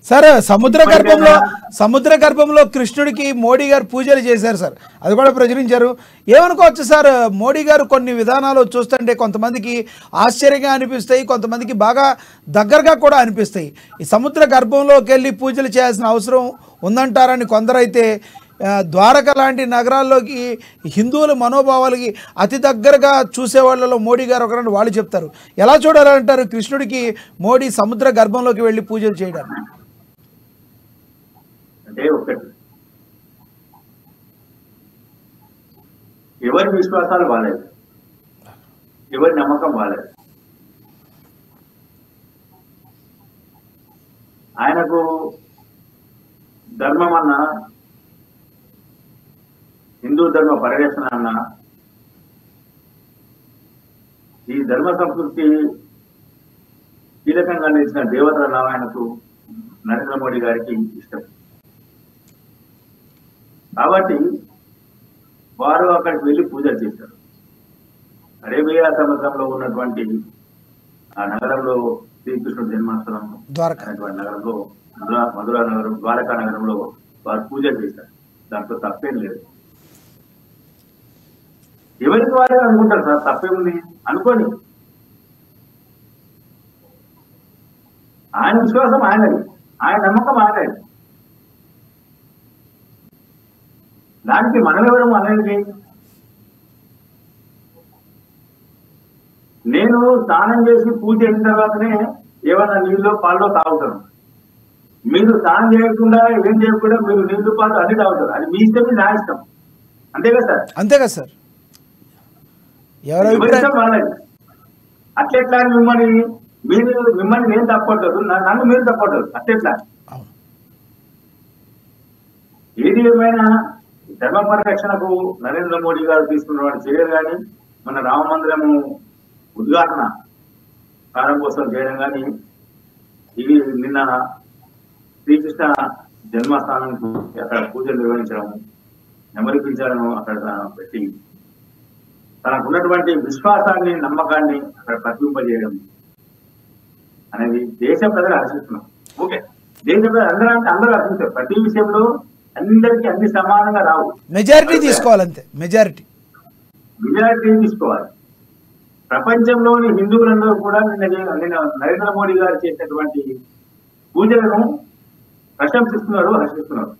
Sir సముద్ర గర్భంలో కృష్ణుడికి మోడీ గారు పూజలు చేశారు సార్, అది కూడా ప్రచురించారు. ఏమనుకోవచ్చు సార్, మోడీ గారు కొన్ని విధానాలు చూస్తుంటే కొంతమందికి ఆశ్చర్యంగా అనిపిస్తాయి, కొంతమందికి బాగా దగ్గరగా కూడా అనిపిస్తాయి. ఈ సముద్ర గర్భంలోకి వెళ్ళి పూజలు చేయాల్సిన అవసరం ఉందంటారని కొందరైతే, ద్వారక లాంటి నగరాల్లోకి హిందువుల మనోభావాలకి అతి దగ్గరగా చూసేవాళ్ళలో మోడీ గారు ఒకరని వాళ్ళు చెప్తారు. ఎలా చూడాలంటారు కృష్ణుడికి మోడీ సముద్ర గర్భంలోకి వెళ్ళి పూజలు చేయడానికి? అంటే ఒకటి, ఎవరి విశ్వాసాలు వాళ్ళేది, ఎవరి నమ్మకం వాళ్ళేది. ఆయనకు ధర్మం అన్నా, హిందూ ధర్మ పరిరక్షణ అన్న, ఈ ధర్మ సంస్కృతి కీలకంగా నిలిచిన దేవతల నారాయణకు నరేంద్ర మోడీ గారికి ఇష్టం. కాబట్టి వారు అక్కడికి వెళ్ళి పూజలు చేశారు. అరేబియా సముద్రంలో ఉన్నటువంటి ఆ నగరంలో శ్రీకృష్ణుడు జన్మస్థలం నగరంలో మధురా నగరం, ద్వారకా నగరంలో వారు పూజలు చేశారు. దాంట్లో తప్పేం లేదు. ఎవరికి వారే అనుకుంటారు సార్, తప్పేముంది అనుకోని. ఆయన విశ్వాసం ఆయనది, ఆయన నమ్మకం ఆయనది. దానికి మనమెవరం అనేది. నేను స్నానం చేసి పూజ అయిన తర్వాతనే ఏమన్నా నీళ్ళు పాల్లో తాగుతాను. మీరు స్నానం చేయకుండా ఏం చేయకుండా మీరు నీళ్లు పాలు అన్ని తాగుతారు. అది మీ ఇష్టం, నా ఇష్టం. అంతే కదా సార్? అంతే కదా సార్. వాళ్ళది అట్లెట్లా మిమ్మల్ని నేను తప్పట్లేదు, నన్ను మీరు తప్పట్లేదు. అట్లెట్లా? ఏది ఏమైనా ధర్మ పరిరక్షణకు నరేంద్ర మోడీ గారు తీసుకున్నటువంటి చర్యలు కానీ, మన రామ మందిరము ఉద్ఘాటన ప్రారంభోత్సవం చేయడం కానీ, ఇవి నిన్న శ్రీకృష్ణ జన్మస్థానానికి అక్కడ పూజలు నిర్వహించడం, నెమలిపించడం అక్కడ పెట్టి తనకున్నటువంటి విశ్వాసాన్ని, నమ్మకాన్ని అక్కడ ప్రతింపజేయడం అనేది దేశ ప్రజలు హర్షిస్తున్నాం. ఓకే, దేశ ప్రజలు అందరూ అంటే అందరూ హర్షించారు. ప్రతి విషయంలో అందరికీ అన్ని సమానంగా రావు. మెజారిటీ తీసుకోవాలి, అంతే. మెజారిటీ తీసుకోవాలి. ప్రపంచంలోని హిందువులందరూ కూడా నిన్న నరేంద్ర మోడీ గారు చేసినటువంటి పూజలను ప్రశంసిస్తున్నారు, హర్షిస్తున్నారు.